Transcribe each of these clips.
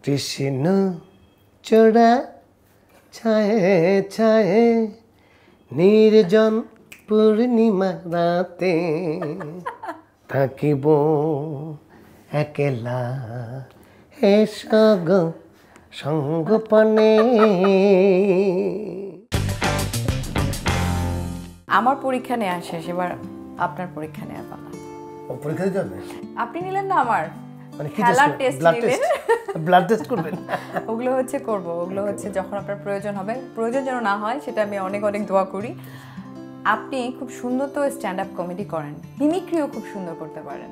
কৃষ্ণ চূড়া ছায়ে ছায়ে নির্জন পূর্ণিমা রাতে থাকিব একলা হে সগ সঙ্গোপনে। আমার পরীক্ষা নেওয়া শেষ, এবার আপনার পরীক্ষা নেওয়ার পালা। পরীক্ষা দিতে হবে? আপনি নিলেন না আমার মানে কি খেলার টেস্ট নিলেন। ব্লাড টেস্ট করবেন? ওগুলো হচ্ছে করব, ওগুলো হচ্ছে যখন আপনার প্রয়োজন হবে, প্রয়োজন যেন না হয় সেটা আমি অনেক অনেক দোয়া করি। আপনি খুব সুন্দর তো স্ট্যান্ড আপ কমেডি করেন, মিমিক্রিও খুব সুন্দর করতে পারেন।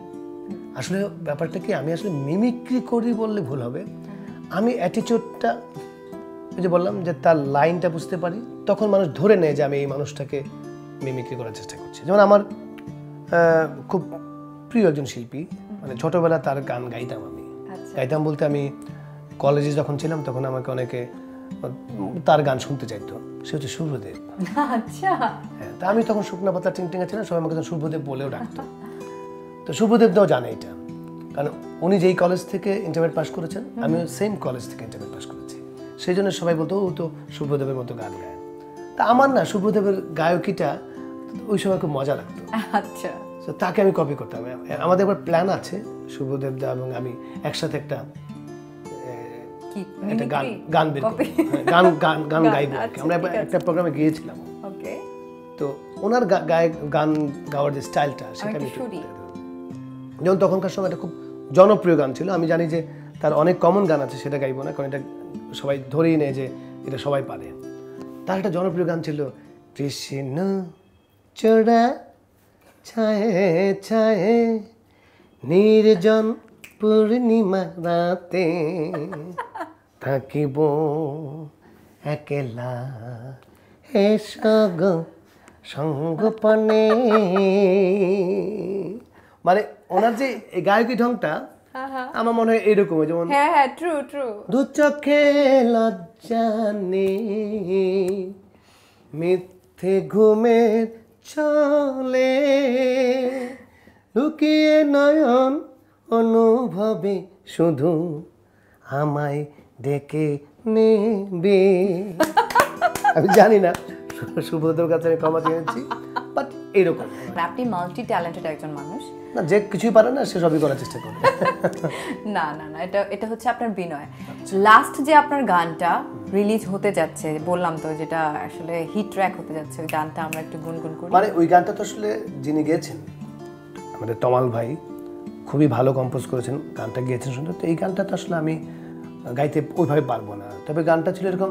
আসলে ব্যাপারটা কি, আমি আসলে মিমিক্রি করি বললে ভুল হবে, আমি অ্যাটিটিউডটা ওই যে বললাম যে তার লাইনটা বুঝতে পারি, তখন মানুষ ধরে নেয় যে আমি এই মানুষটাকে মিমিক্রি করার চেষ্টা করছি। যেমন আমার খুব প্রিয় একজন শিল্পী, মানে ছোটবেলা তার গান গাইতাম আমি। গাইতাম বলতে আমি কলেজে যখন ছিলাম তখন আমাকে অনেকে তার গান শুনতে চাইতো, সে হচ্ছে শুভ্রদেব। আচ্ছা। হ্যাঁ, তা আমি তখন শুকনা পাতা টিংটিঙা ছিলাম, সবাই আমাকে শুভ্রদেব বলেও ডাকতো। তো শুভ্রদেবটাও জানে এটা, কারণ উনি যেই কলেজ থেকে ইন্টারমিডিয়েট পাস করেছেন, আমিও সেম কলেজ থেকে ইন্টারমিডিয়েট পাস করেছি, সেই জন্য সবাই বলতো ও তো শুভ্রদেবের মতো গান গায়। তা আমার না শুভ্রদেবের গায়কিটা ওই সময় খুব মজা লাগতো। আচ্ছা। তো তাকে আমি কপি করতাম। আমাদের এবার প্ল্যান আছে শুভ্রদেব দা এবং আমি একসাথে একটা গান গান বের করব, গান গান গান গাইবো। আমরা একটা প্রোগ্রামে গিয়েছিলাম, তো ওনার গান গাওয়ার যে স্টাইলটা সেটা আমি যেমন তখনকার সময় এটা খুব জনপ্রিয় গান ছিল, আমি জানি যে তার অনেক কমন গান আছে, সেটা গাইবো না, কারণ এটা সবাই ধরেই নেয় যে এটা সবাই পারে। তার একটা জনপ্রিয় গান ছিল কৃষ্ণ চূড়া ছায়ে ছায়ে নির্জন পূর্ণিমা রাতে থাকিব একলা হে সগ সঙ্গোপনে। মানে ওনার যে গায়কী ঢংটা আমার মনে হয় এরকম, যেমন ট্রু ট্রু। দু চোখে লজ্জা নেই মিথ্যে ঘুমের চলে লুকিয়ে নয়ন অনুভবে শুধু আমায় ডেকে নেবে। আমি জানি না, শুভ্রদেবের কাছে আমি ক্ষমা চেয়েছি, বাট এরকম। আপনি মাল্টি ট্যালেন্টেড একজন মানুষ, না যে কিছুই পারে না সে সবই করার চেষ্টা করে। না না না, এটা হচ্ছে আপনার বিনয়। লাস্ট যে আপনার গানটা রিলিজ হতে যাচ্ছে বললাম তো, যেটা আসলে হিট ট্র্যাক হতে যাচ্ছে, ওই গানটা আমরা একটু গুনগুন করি। মানে ওই গানটা তো আসলে যিনি গেয়েছেন আমাদের তমাল ভাই, খুবই ভালো কম্পোজ করেছেন, গানটা গিয়েছেন সুন্দর। তো এই গানটা তো আসলে আমি গাইতে ওইভাবে পারবো না, তবে গানটা ছিল এরকম,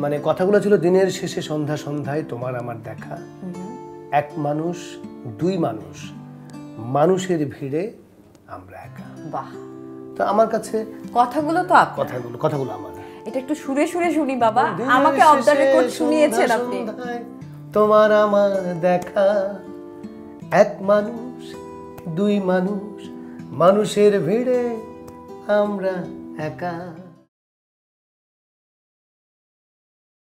মানে কথাগুলো ছিল দিনের শেষে সন্ধ্যা সন্ধ্যায় তোমার আমার দেখা, এক মানুষ দুই মানুষ মানুষের ভিড়ে আমরা একা। বাহ। তো আমার কাছে কথাগুলো তো কথাগুলো আমার। এটা একটু সুরে সুরে শুনি বাবা, আমাকে অফ দ্য রেকর্ড শুনিয়েছেন আপনি। তোমার আমার দেখা, এক মানুষ দুই মানুষ মানুষের ভিড়ে আমরা একা।